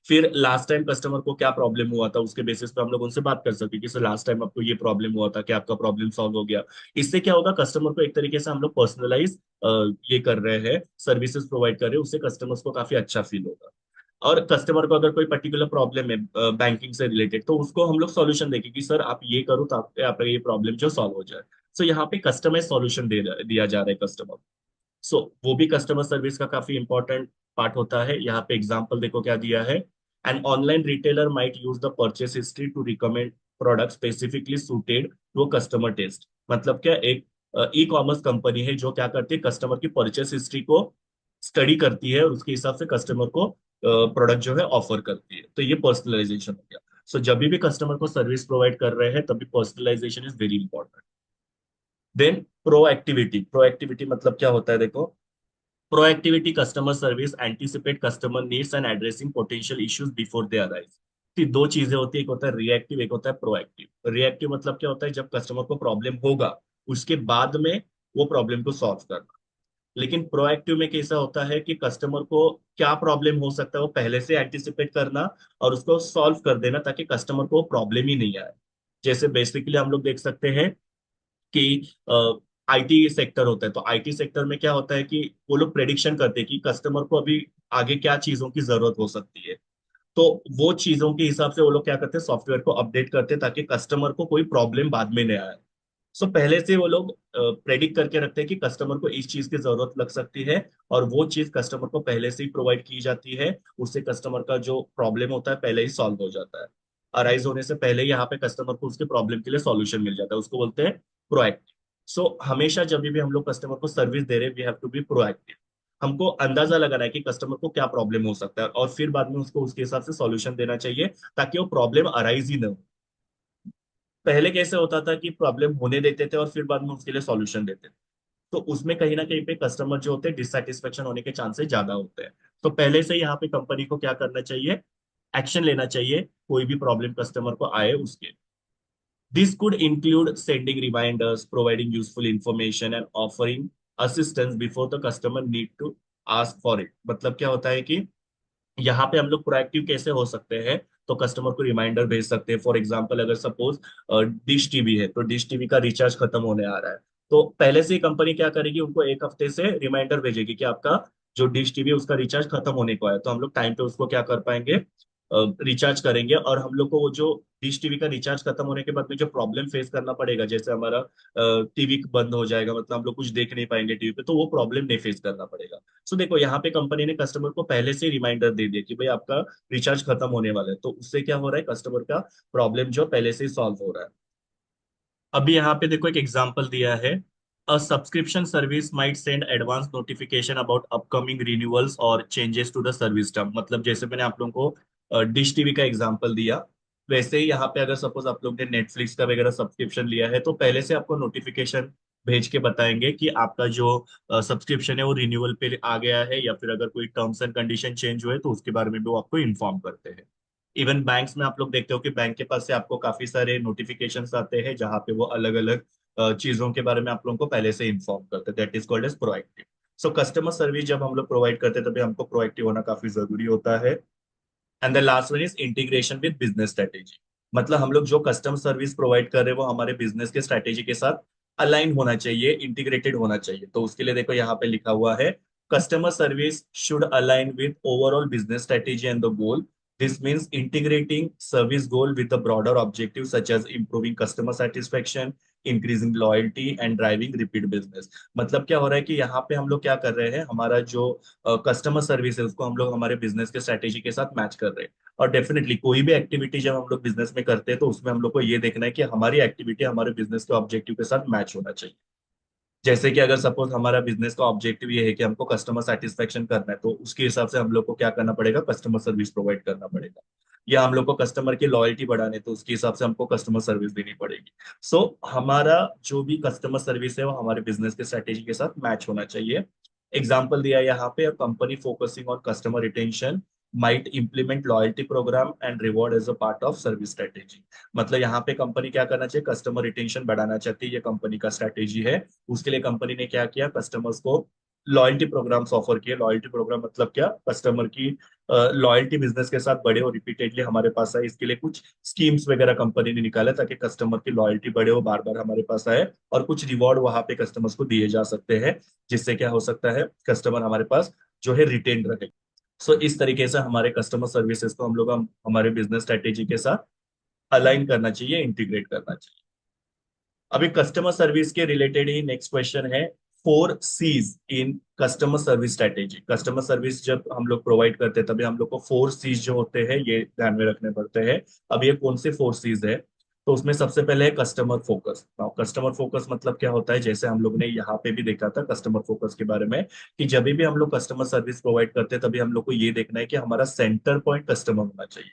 फिर लास्ट टाइम कस्टमर को क्या प्रॉब्लम हुआ था उसके बेसिस पे हम लोग उनसे बात कर सकते हैं कि सर लास्ट टाइम आपको ये प्रॉब्लम हुआ था, क्या आपका प्रॉब्लम सॉल्व हो गया। इससे क्या होगा, कस्टमर को एक तरीके से हम लोग पर्सनलाइज ये कर रहे हैं, सर्विसेज प्रोवाइड कर रहे हैं, उससे कस्टमर्स को काफी अच्छा फील होगा। और कस्टमर को अगर कोई पर्टिकुलर प्रॉब्लम है बैंकिंग से रिलेटेड, तो उसको हम लोग सॉल्यूशन देंगे कि सर आप ये करो तो आपका ये प्रॉब्लम जो सॉल्व हो जाए। सो यहाँ पे कस्टमाइज सॉल्यूशन दिया जा रहा है कस्टमर। सो वो भी कस्टमर सर्विस का काफी इंपॉर्टेंट पार्ट होता है। यहाँ पे एग्जांपल देखो क्या दिया है, an online retailer might use the purchase history to recommend product specifically suited to customer taste. मतलब क्या, एक ई कॉमर्स कंपनी है जो क्या करती है, कस्टमर की परचेस हिस्ट्री को स्टडी करती है और उसके हिसाब से कस्टमर को प्रोडक्ट जो है ऑफर करती है। तो ये पर्सनलाइजेशन हो गया। सो जब भी कस्टमर को सर्विस प्रोवाइड कर रहे हैं तभी personalisation is very important. Then proactivity. Proactivity मतलब क्या होता है देखो, proactivity customer service anticipate customer needs and addressing potential issues before they arise. तो दो चीजें होती है, एक होता है रिएक्टिव, एक होता है प्रोएक्टिव। रिएक्टिव मतलब क्या होता है, जब कस्टमर को प्रॉब्लम होगा उसके बाद में वो प्रॉब्लम को सॉल्व करना। लेकिन प्रोएक्टिव में कैसा होता है कि कस्टमर को क्या प्रॉब्लम हो सकता है वो पहले से एंटिसिपेट करना और उसको सॉल्व कर देना, ताकि कस्टमर को प्रॉब्लम ही नहीं आए। जैसे बेसिकली हम लोग देख सकते हैं कि आईटी सेक्टर होता है, तो आईटी सेक्टर में क्या होता है कि वो लोग प्रेडिक्शन करते हैं कि कस्टमर को अभी आगे क्या चीजों की जरूरत हो सकती है। तो वो चीजों के हिसाब से वो लोग क्या करते हैं, सॉफ्टवेयर को अपडेट करते हैं ताकि कस्टमर को कोई प्रॉब्लम बाद में नहीं आए। सो पहले से वो लोग प्रेडिक्ट करके रखते हैं कि कस्टमर को इस चीज की जरूरत लग सकती है, और वो चीज कस्टमर को पहले से ही प्रोवाइड की जाती है। उससे कस्टमर का जो प्रॉब्लम होता है पहले ही सॉल्व हो जाता है। अराइज होने से पहले ही यहाँ पे कस्टमर को उसके प्रॉब्लम के लिए सॉल्यूशन मिल जाता है, उसको बोलते हैं प्रोएक्टिव। सो हमेशा जब भी हम लोग कस्टमर को सर्विस दे रहे हैं we have to be proactive. हमको अंदाजा लगाना है कि कस्टमर को क्या प्रॉब्लम हो सकता है, और फिर बाद में उसको उसके हिसाब से सॉल्यूशन देना चाहिए, ताकि वो प्रॉब्लम अराइज ही ना हो। पहले कैसे होता था कि प्रॉब्लम होने देते थे और फिर बाद में उसके लिए सॉल्यूशन देते थे, तो उसमें कहीं ना कहीं पे कस्टमर जो होते हैं डिससेटिस्फेक्शन होने के चांसेस ज्यादा होते हैं। तो पहले से यहाँ पे कंपनी को क्या करना चाहिए, एक्शन लेना चाहिए कोई भी प्रॉब्लम कस्टमर को आए उसके। This could include sending reminders, providing useful information and offering assistance before the customer need to ask for it। मतलब क्या होता है कि यहाँ पे हम लोग प्रोएक्टिव कैसे हो सकते हैं, तो कस्टमर को रिमाइंडर भेज सकते हैं। फॉर एग्जांपल अगर सपोज डिश टीवी है, तो डिश टीवी का रिचार्ज खत्म होने आ रहा है, तो पहले से ही कंपनी क्या करेगी, उनको एक हफ्ते से रिमाइंडर भेजेगी कि आपका जो डिश टीवी है उसका रिचार्ज खत्म होने को है। तो हम लोग टाइम पे उसको क्या कर पाएंगे, रिचार्ज करेंगे। और हम लोग को वो जो डिश टीवी का रिचार्ज खत्म होने के बाद में जो प्रॉब्लम फेस करना पड़ेगा, जैसे हमारा टीवी बंद हो जाएगा, मतलब हम लोग कुछ देख नहीं पाएंगे टीवी पे, तो वो प्रॉब्लम नहीं फेस करना पड़ेगा। सो देखो यहाँ पे कंपनी ने कस्टमर को पहले से रिमाइंडर दे दिया कि भाई आपका रिचार्ज खत्म होने वाला है, तो उससे क्या हो रहा है, कस्टमर का प्रॉब्लम जो पहले से ही सॉल्व हो रहा है। अभी यहाँ पे देखो एक एग्जांपल दिया है, a subscription service might send advance notification about upcoming renewals और changes to the service term. मतलब जैसे मैंने आप लोगों को डिश टीवी का एग्जांपल दिया, वैसे ही यहाँ पे अगर सपोज आप लोग ने नेटफ्लिक्स का वगैरह सब्सक्रिप्शन लिया है, तो पहले से आपको नोटिफिकेशन भेज के बताएंगे कि आपका जो सब्सक्रिप्शन है वो रिन्यूअल पे आ गया है, या फिर अगर कोई टर्म्स एंड कंडीशन चेंज हुए तो उसके बारे में भी वो आपको इन्फॉर्म करते हैं। इवन बैंक्स में आप लोग देखते हो कि बैंक के पास से आपको काफी सारे नोटिफिकेशंस आते हैं, जहाँ पे वो अलग अलग चीजों के बारे में आप लोगों को पहले से इन्फॉर्म करते हैं। That is called as proactive. So customer service जब हम लोग प्रोवाइड करते हैं, तभी हमको प्रोएक्टिव होना काफी जरूरी होता है। And the last one is integration with business strategy. मतलब हम लोग जो कस्टमर सर्विस प्रोवाइड कर रहे हैं वो हमारे बिजनेस के स्ट्रेटेजी के साथ अलाइन होना चाहिए, इंटीग्रेटेड होना चाहिए। तो उसके लिए देखो यहाँ पे लिखा हुआ है, customer service should align with overall business strategy and the goal. This means integrating service goal with the broader objectives such as improving customer satisfaction, increasing loyalty and driving repeat business। मतलब क्या हो रहा है कि यहाँ पे हम लोग क्या कर रहे हैं, हमारा जो कस्टमर सर्विस है उसको हम लोग हमारे बिजनेस के स्ट्रेटेजी के साथ मैच कर रहे हैं। और डेफिनेटली कोई भी एक्टिविटी जब हम लोग बिजनेस में करते हैं, तो उसमें हम लोग को ये देखना है कि हमारी एक्टिविटी हमारे बिजनेस के ऑब्जेक्टिव के साथ मैच होना चाहिए। जैसे कि अगर सपोज हमारा बिजनेस का ऑब्जेक्टिव ये है कि हमको कस्टमर सेटिस्फेक्शन करना है, तो उसके हिसाब से हम लोग को क्या करना पड़ेगा, कस्टमर सर्विस प्रोवाइड करना पड़ेगा। या हम लोग को कस्टमर की लॉयल्टी बढ़ाने, तो उसके हिसाब से हमको कस्टमर सर्विस देनी पड़ेगी। सो हमारा जो भी कस्टमर सर्विस है वो हमारे बिजनेस के स्ट्रेटेजी के साथ मैच होना चाहिए। एग्जाम्पल दिया है यहाँ पे, company focusing on customer retention might implement loyalty programme and reward as a part of service strategy. मतलब यहाँ पे कंपनी क्या करना चाहिए, कस्टमर रिटेंशन बढ़ाना चाहती है, ये कंपनी का स्ट्रेटेजी है। उसके लिए कंपनी ने क्या किया, कस्टमर्स को लॉयल्टी प्रोग्राम्स ऑफर किए। लॉयल्टी प्रोग्राम मतलब क्या, कस्टमर की लॉयल्टी बिजनेस के साथ बढ़े और रिपीटेडली हमारे पास आए, इसके लिए कुछ स्कीम्स वगैरह कंपनी ने निकाला ताकि कस्टमर की लॉयल्टी बढ़े, वो बार बार हमारे पास आए, और कुछ रिवॉर्ड वहां पे कस्टमर्स को दिए जा सकते हैं, जिससे क्या हो सकता है, कस्टमर हमारे पास जो है रिटेन रहे। सो इस तरीके से हमारे कस्टमर सर्विसेज को हम हमारे बिजनेस स्ट्रेटेजी के साथ अलाइन करना चाहिए, इंटीग्रेट करना चाहिए। अभी कस्टमर सर्विस के रिलेटेड ही नेक्स्ट क्वेश्चन है, 4 C's in customer service strategy. Customer service जब हम लोग प्रोवाइड करते हैं, तभी हम लोग को 4 C's जो होते हैं ये ध्यान में रखने पड़ते हैं। अब ये कौन से 4 C's है, तो उसमें सबसे पहले है कस्टमर फोकस। कस्टमर फोकस मतलब क्या होता है, जैसे हम लोग ने यहाँ पे भी देखा था कस्टमर फोकस के बारे में, कि जब भी हम लोग कस्टमर सर्विस प्रोवाइड करते हैं, तभी हम लोग को ये देखना है कि हमारा सेंटर पॉइंट कस्टमर होना चाहिए।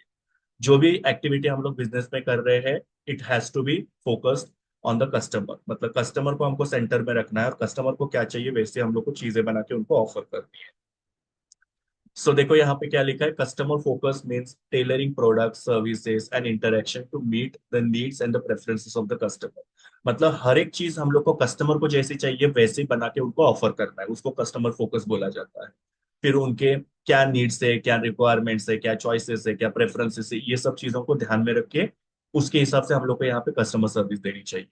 जो भी एक्टिविटी हम लोग बिजनेस में कर रहे हैं, it has to be focused on the customer. मतलब कस्टमर को हमको सेंटर में रखना है, और कस्टमर को क्या चाहिए वैसे हम लोग को चीजें बना के उनको ऑफर करनी है। सो देखो यहाँ पे क्या लिखा है, customer focus means tailoring product services and interaction to meet the needs and the preferences of the customer. मतलब हर एक चीज हम लोग को कस्टमर को जैसी चाहिए वैसे ही बना के उनको ऑफर करना है, उसको कस्टमर फोकस बोला जाता है। फिर उनके क्या नीड्स है, क्या रिक्वायरमेंट्स है, क्या चॉइसेस है, क्या प्रेफरेंसेस है, ये सब चीजों को ध्यान में रख के उसके हिसाब से हम लोग को यहाँ पे कस्टमर सर्विस देनी चाहिए।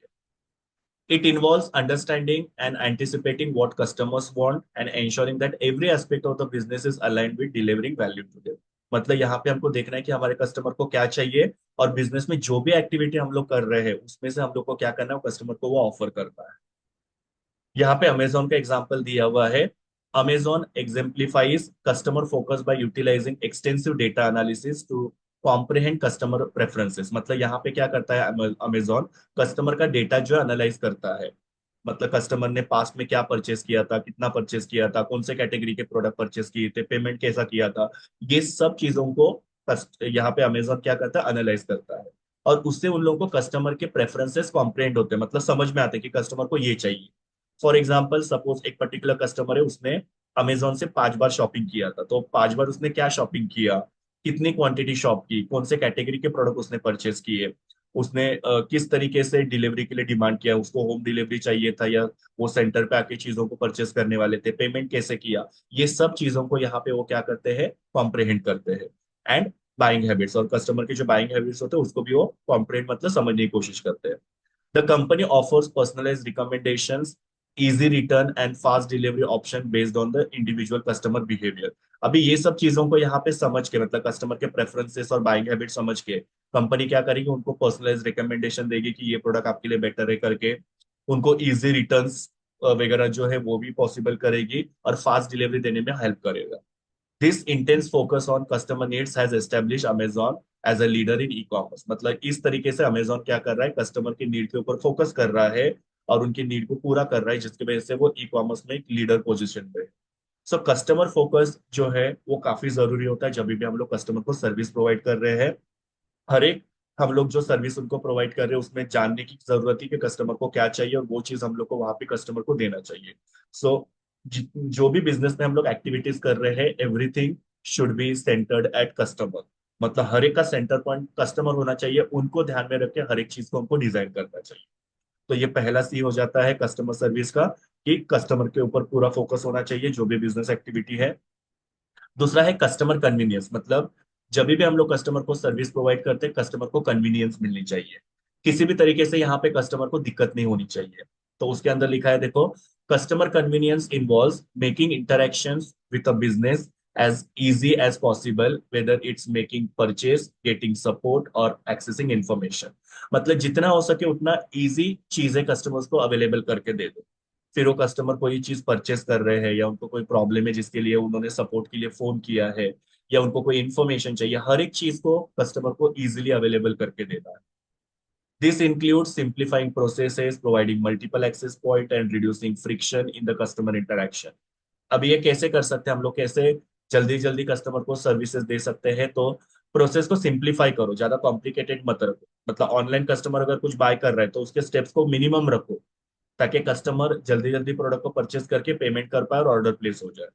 It involves understanding and anticipating what customers want and ensuring that every aspect of the business is aligned with delivering value to them। मतलब यहाँ पे हमको देखना है कि हमारे कस्टमर को क्या चाहिए, और बिजनेस में जो भी एक्टिविटी हम लोग कर रहे हैं उसमें से हम लोग को क्या करना है, कस्टमर को वो ऑफर करना है। यहाँ पे अमेजोन का एग्जाम्पल दिया हुआ है, Amazon exemplifies customer focus by utilizing extensive data analysis to comprehend customer preferences। मतलब यहाँ पे क्या करता है अमेजोन, कस्टमर का डेटा जो एनालाइज करता है। मतलब कस्टमर ने पास्ट में क्या परचेस किया था, कितना परचेस किया था, कौन से कैटेगरी के प्रोडक्ट परचेस किए थे, पेमेंट कैसा किया था, ये सब चीजों को यहाँ पे अमेजोन क्या करता है, एनालाइज करता है। और उससे उन लोगों को कस्टमर के प्रेफरेंसेस कॉम्प्रेहेंड होते हैं, मतलब समझ में आते हैं कि कस्टमर को ये चाहिए। फॉर एग्जाम्पल सपोज एक पर्टिकुलर कस्टमर है, उसने अमेजोन से 5 बार शॉपिंग किया था, तो 5 बार उसने क्या शॉपिंग किया, कितनी क्वांटिटी शॉप की, कौन से कैटेगरी के प्रोडक्ट उसने परचेस किए, उसने किस तरीके से डिलीवरी के लिए डिमांड किया, उसको होम डिलीवरी चाहिए था या वो सेंटर पे आके चीजों को परचेस करने वाले थे, पेमेंट कैसे किया, ये सब चीजों को यहाँ पे वो क्या करते हैं, कॉम्प्रिहेंड करते हैं। एंड बाइंग हैबिट्स, और कस्टमर की जो बाइंग हैबिट्स होते हैं उसको भी वो कॉम्प्रिहेंड मतलब समझने की कोशिश करते हैं। The company offers personalized recommendations, easy return and fast delivery option based on the individual customer behavior. अभी ये सब चीजों को यहाँ पे समझ के मतलब कस्टमर के प्रेफरेंसेस और बाइंग हैबिट समझ के कंपनी क्या करेगी, उनको पर्सनलाइज रिकमेंडेशन देगी कि ये प्रोडक्ट आपके लिए बेटर है करके, उनको इजी रिटर्न्स वगैरह जो है वो भी पॉसिबल करेगी और फास्ट डिलीवरी देने में हेल्प करेगा। This intense focus on customer needs has establish Amazon as a leader in e commerce. मतलब इस तरीके से अमेजॉन क्या कर रहा है, कस्टमर की नीड के ऊपर फोकस कर रहा है और उनकी नीड को पूरा कर रहा है, जिसकी वजह से वो ई कॉमर्स में एक लीडर पोजीशन पे है। सो कस्टमर फोकस जो है वो काफी जरूरी होता है जब भी हम लोग कस्टमर को सर्विस प्रोवाइड कर रहे हैं। हर एक हम लोग जो सर्विस उनको प्रोवाइड कर रहे हैं उसमें जानने की जरूरत है कि कस्टमर को क्या चाहिए और वो चीज हम लोग को वहां पे कस्टमर को देना चाहिए। सो जो भी बिजनेस में हम लोग एक्टिविटीज कर रहे हैं, everything should be centred at customer. मतलब हर एक का सेंटर पॉइंट कस्टमर होना चाहिए, उनको ध्यान में रख के हर एक चीज को हमको डिजाइन करना चाहिए। तो ये पहला सी हो जाता है कस्टमर सर्विस का, कि कस्टमर के ऊपर पूरा फोकस होना चाहिए जो भी बिजनेस एक्टिविटी है। दूसरा है कस्टमर कन्वीनियंस, मतलब जब भी हम लोग कस्टमर को सर्विस प्रोवाइड करते हैं कस्टमर को कन्वीनियंस मिलनी चाहिए, किसी भी तरीके से यहाँ पे कस्टमर को दिक्कत नहीं होनी चाहिए। तो उसके अंदर लिखा है देखो, customer convenience involves making interactions with a business as easy as possible whether it's making purchase, getting support or accessing information। मतलब जितना हो सके उतना इजी चीजें कस्टमर्स को अवेलेबल करके दे दो। फिर वो कस्टमर कोई चीज परचेस कर रहे हैं या उनको कोई प्रॉब्लम है जिसके लिए उन्होंने सपोर्ट के लिए फोन किया है या उनको कोई इन्फॉर्मेशन चाहिए, हर एक चीज को कस्टमर को इजीली अवेलेबल करके देना है। This include simplifying processes, providing multiple access point and reducing friction in the customer interaction. अब ये कैसे कर सकते हैं हम लोग, कैसे जल्दी जल्दी कस्टमर को सर्विसेज दे सकते हैं, तो प्रोसेस को सिंप्लीफाई करो, ज्यादा कॉम्प्लिकेटेड मत रखो। मतलब ऑनलाइन कस्टमर अगर कुछ बाय कर रहा है तो उसके स्टेप्स को मिनिमम रखो, ताकि कस्टमर जल्दी जल्दी प्रोडक्ट को परचेस करके पेमेंट कर पाए और ऑर्डर प्लेस हो जाए।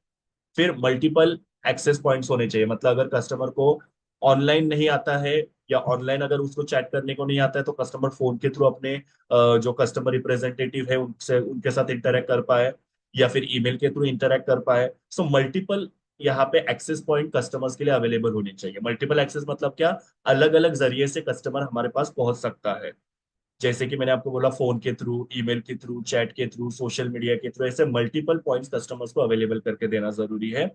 फिर मल्टीपल एक्सेस पॉइंट्स होने चाहिए, मतलब अगर कस्टमर को ऑनलाइन नहीं आता है या ऑनलाइन अगर उसको चैट करने को नहीं आता है तो कस्टमर फोन के थ्रू अपने जो कस्टमर रिप्रेजेंटेटिव है उनसे उनके साथ इंटरेक्ट कर पाए या फिर ईमेल के थ्रू इंटरेक्ट कर पाए। सो मल्टीपल यहाँ पे एक्सेस पॉइंट कस्टमर्स के लिए अवेलेबल होनी चाहिए। मल्टीपल एक्सेस मतलब क्या, अलग अलग जरिए से कस्टमर हमारे पास पहुंच सकता है। जैसे कि मैंने आपको बोला, फोन के थ्रू, ईमेल के थ्रू, चैट के थ्रू, सोशल मीडिया के थ्रू, ऐसे मल्टीपल पॉइंट्स कस्टमर्स को अवेलेबल करके देना जरूरी है।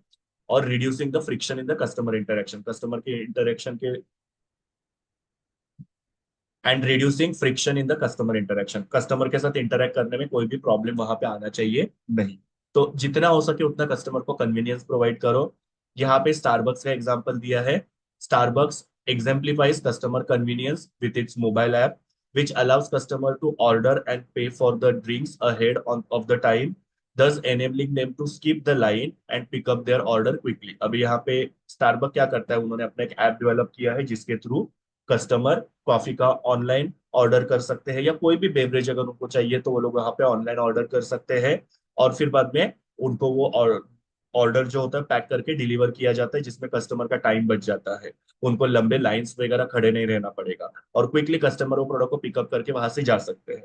और reducing the friction in the customer interaction, customer के इंटरेक्शन के and reducing friction in the customer interaction, customer के साथ इंटरेक्ट करने में कोई भी प्रॉब्लम वहां पे आना चाहिए नहीं। तो जितना हो सके उतना कस्टमर को कन्वीनियंस प्रोवाइड करो। यहाँ पे स्टारबक्स का एग्जांपल दिया है। Starbucks exemplifies customer convenience with its mobile app, which allows customer to order and pay for the drinks ahead of the time, thus enabling them to skip the line and pick up their order quickly। अभी यहाँ पे स्टारबक क्या करता है, उन्होंने अपना एक ऐप डेवलप किया है जिसके थ्रू कस्टमर कॉफी का ऑनलाइन ऑर्डर कर सकते हैं या कोई भी बेवरेज अगर उनको चाहिए तो वो लोग वहां पे ऑनलाइन ऑर्डर कर सकते हैं। और फिर बाद में उनको वो ऑर्डर जो होता है पैक करके डिलीवर किया जाता है, जिसमें कस्टमर का टाइम बच जाता है, उनको लंबे लाइंस वगैरह खड़े नहीं रहना पड़ेगा और क्विकली कस्टमर वो प्रोडक्ट को पिकअप करके वहां से जा सकते हैं।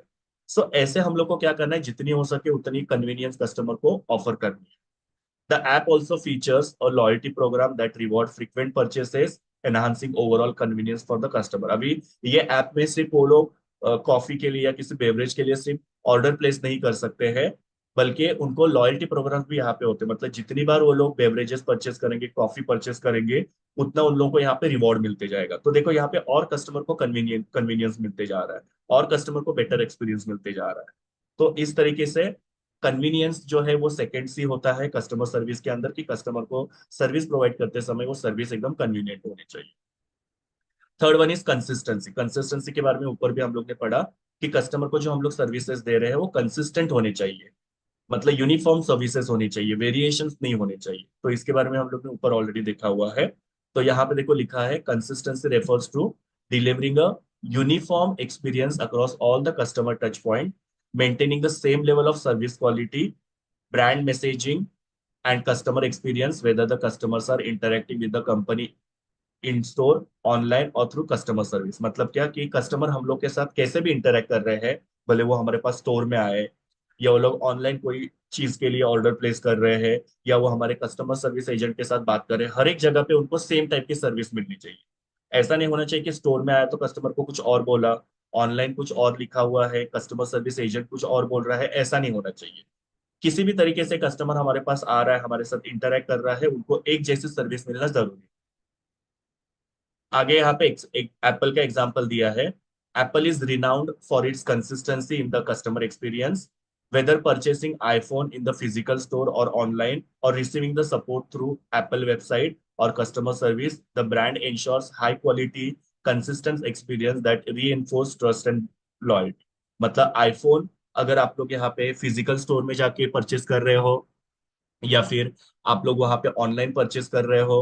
सो ऐसे हम लोग को क्या करना है, जितनी हो सके उतनी कन्वीनियंस कस्टमर को ऑफर करनी है। The app also features a loyalty program that reward frequent purchases, enhancing overall convenience for the customer। अभी ये ऐप में सिर्फ वो लोग कॉफी के लिए या किसी बेवरेज के लिए सिर्फ ऑर्डर प्लेस नहीं कर सकते हैं, बल्कि उनको लॉयल्टी प्रोग्राम भी यहाँ पे होते हैं। मतलब जितनी बार वो लोग बेवरेजेस परचेस करेंगे, कॉफी परचेस करेंगे, उतना उन लोगों को यहाँ पे रिवॉर्ड मिलते जाएगा। तो देखो यहाँ पे और कस्टमर को कन्वीनियंस मिलते जा रहा है और कस्टमर को बेटर एक्सपीरियंस मिलते जा रहा है। तो इस तरीके से कन्वीनियंस जो है वो सेकंड सी होता है कस्टमर सर्विस के अंदर, कि कस्टमर को सर्विस प्रोवाइड करते समय वो सर्विस एकदम कन्वीनियंट होनी चाहिए। Third one is consistency. Consistency के बारे में ऊपर भी हम लोग ने पढ़ा कि कस्टमर को जो हम लोग सर्विसेज दे रहे हैं वो कंसिस्टेंट होने चाहिए, मतलब यूनिफॉर्म सर्विसेज होनी चाहिए, वेरिएशंस नहीं होने चाहिए। तो इसके बारे में हम लोग ने ऊपर ऑलरेडी देखा हुआ है। तो यहाँ पे देखो लिखा है, consistency refers to delivering a uniform experience across all the customer touch point, maintaining the same level of service quality, brand messaging and customer experience whether the customers are interacting with the company in store, online और थ्रू कस्टमर सर्विस। मतलब क्या कि कस्टमर हम लोग के साथ कैसे भी इंटरेक्ट कर रहे हैं, भले वो हमारे पास स्टोर में आए या वो लोग ऑनलाइन कोई चीज के लिए ऑर्डर प्लेस कर रहे हैं या वो हमारे कस्टमर सर्विस एजेंट के साथ बात कर रहे हैं, हर एक जगह पे उनको सेम टाइप की सर्विस मिलनी चाहिए। ऐसा नहीं होना चाहिए कि स्टोर में आया तो कस्टमर को कुछ और बोला, ऑनलाइन कुछ और लिखा हुआ है, कस्टमर सर्विस एजेंट कुछ और बोल रहा है, ऐसा नहीं होना चाहिए। किसी भी तरीके से कस्टमर हमारे पास आ रहा है, हमारे साथ इंटरेक्ट कर रहा है, उनको एक जैसी सर्विस मिलना जरूरी है। आगे यहाँ पे एक एप्पल का एग्जांपल दिया है। Apple is renowned for its consistency in the customer experience, whether purchasing iPhone in the physical store or online or receiving the support through Apple website or customer service, the brand ensures high quality, consistent experience that reinforce trust and loyalty। मतलब आईफोन अगर आप लोग यहाँ पे फिजिकल स्टोर में जाके परचेस कर रहे हो, या फिर आप लोग वहां पे ऑनलाइन परचेस कर रहे हो,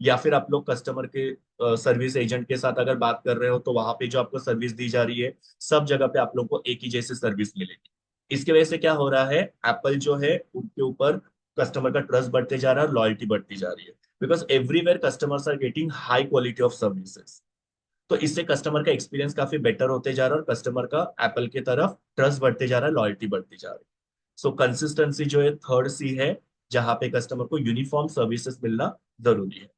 या फिर आप लोग कस्टमर के सर्विस एजेंट के साथ अगर बात कर रहे हो, तो वहां पे जो आपको सर्विस दी जा रही है, सब जगह पे आप लोग को एक ही जैसी सर्विस मिलेगी। इसकी वजह से क्या हो रहा है, एप्पल जो है उनके ऊपर कस्टमर का ट्रस्ट बढ़ते जा रहा है और लॉयल्टी बढ़ती जा रही है, because everywhere customers are getting high quality of services. तो इससे कस्टमर का एक्सपीरियंस काफी बेटर होते जा रहा है और कस्टमर का एप्पल की तरफ ट्रस्ट बढ़ते जा रहा है, लॉयल्टी बढ़ती जा रही है। सो कंसिस्टेंसी जो है थर्ड सी है, जहां पे कस्टमर को यूनिफॉर्म सर्विसेज मिलना जरूरी है।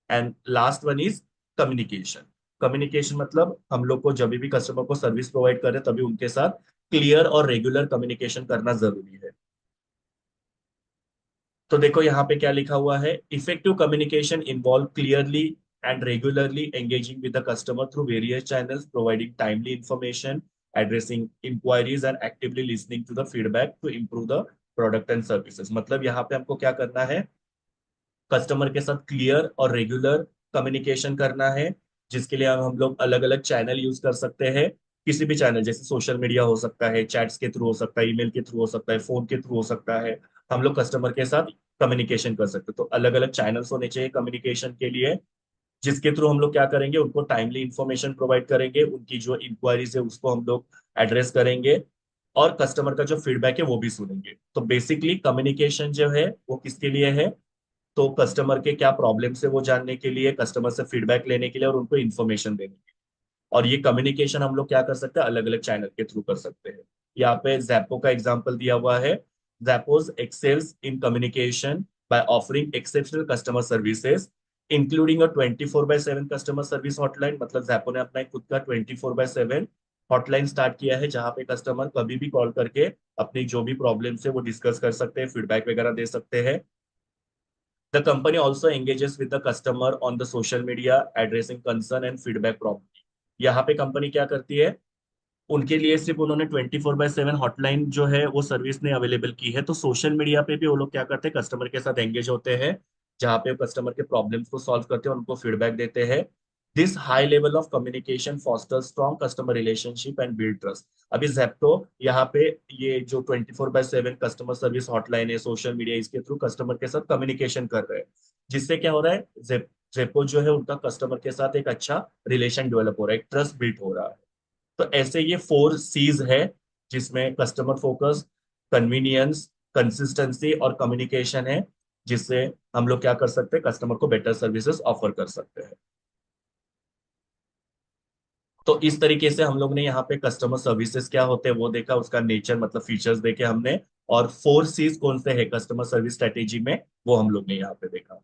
And last one is communication. Communication मतलब हम लोग को जब भी कस्टमर को सर्विस प्रोवाइड करें तभी उनके साथ क्लियर और रेगुलर कम्युनिकेशन करना जरूरी है। तो देखो यहाँ पे क्या लिखा हुआ है, effective communication involve clearly and regularly engaging with the customer through various channels, providing timely information, addressing inquiries and actively listening to the feedback to improve the product and services. मतलब यहाँ पे हमको क्या करना है, कस्टमर के साथ क्लियर और रेगुलर कम्युनिकेशन करना है, जिसके लिए हम लोग अलग अलग चैनल यूज कर सकते हैं। किसी भी चैनल, जैसे सोशल मीडिया हो सकता है, चैट्स के थ्रू हो सकता है, ईमेल के थ्रू हो सकता है, फोन के थ्रू हो सकता है, हम लोग कस्टमर के साथ कम्युनिकेशन कर सकते हैं। तो अलग अलग चैनल्स होने चाहिए कम्युनिकेशन के लिए, जिसके थ्रू हम लोग क्या करेंगे, उनको टाइमली इंफॉर्मेशन प्रोवाइड करेंगे, उनकी जो इंक्वायरीज है उसको हम लोग एड्रेस करेंगे, और कस्टमर का जो फीडबैक है वो भी सुनेंगे। तो बेसिकली कम्युनिकेशन जो है वो किसके लिए है, तो कस्टमर के क्या प्रॉब्लम है वो जानने के लिए, कस्टमर से फीडबैक लेने के लिए और उनको इन्फॉर्मेशन देने के लिए। और ये कम्युनिकेशन हम लोग क्या कर सकते हैं, अलग अलग चैनल के थ्रू कर सकते हैं। यहाँ पे जैपो का एग्जांपल दिया हुआ है। Zappos excels in communication by offering exceptional customer services, including a 24/7 customer service hotline. मतलब Zappos ने अपना एक खुद का 24/7 हॉटलाइन स्टार्ट किया है, जहां पे कस्टमर कभी भी कॉल करके अपनी जो भी प्रॉब्लम्स है वो डिस्कस कर सकते हैं, फीडबैक वगैरह दे सकते हैं। The company also engages with the customer on the social media, addressing concern and feedback promptly। यहाँ पे कंपनी क्या करती है, उनके लिए सिर्फ उन्होंने 24/7 हॉटलाइन जो है वो सर्विस ने अवेलेबल की है, तो सोशल मीडिया पे भी वो लोग क्या करते हैं, कस्टमर के साथ एंगेज होते हैं, जहाँ पे कस्टमर के प्रॉब्लम्स को सॉल्व करते हैं और उनको फीडबैक देते हैं। This high level of communication foster strong customer relationship and build trust. अभी जेप्टो यहाँ पे ये जो 24/7 कस्टमर सर्विस हॉटलाइन है, सोशल मीडिया, इसके थ्रू कस्टमर के साथ कम्युनिकेशन कर रहे हैं, जिससे क्या हो रहा है, जेपो जो है उनका कस्टमर के साथ एक अच्छा रिलेशन डेवलप हो रहा है, एक ट्रस्ट बिल्ड हो रहा है। तो ऐसे ये 4 C's है, जिसमें कस्टमर फोकस, कन्वीनियंस, कंसिस्टेंसी और कम्युनिकेशन है, जिससे हम लोग क्या कर सकते हैं, कस्टमर को बेटर सर्विसेज ऑफर कर सकते हैं। तो इस तरीके से हम लोग ने यहाँ पे कस्टमर सर्विसेज क्या होते हैं वो देखा, उसका नेचर मतलब फीचर्स देखे हमने, और 4 C's कौन से है कस्टमर सर्विस स्ट्रेटेजी में, वो हम लोग ने यहाँ पे देखा।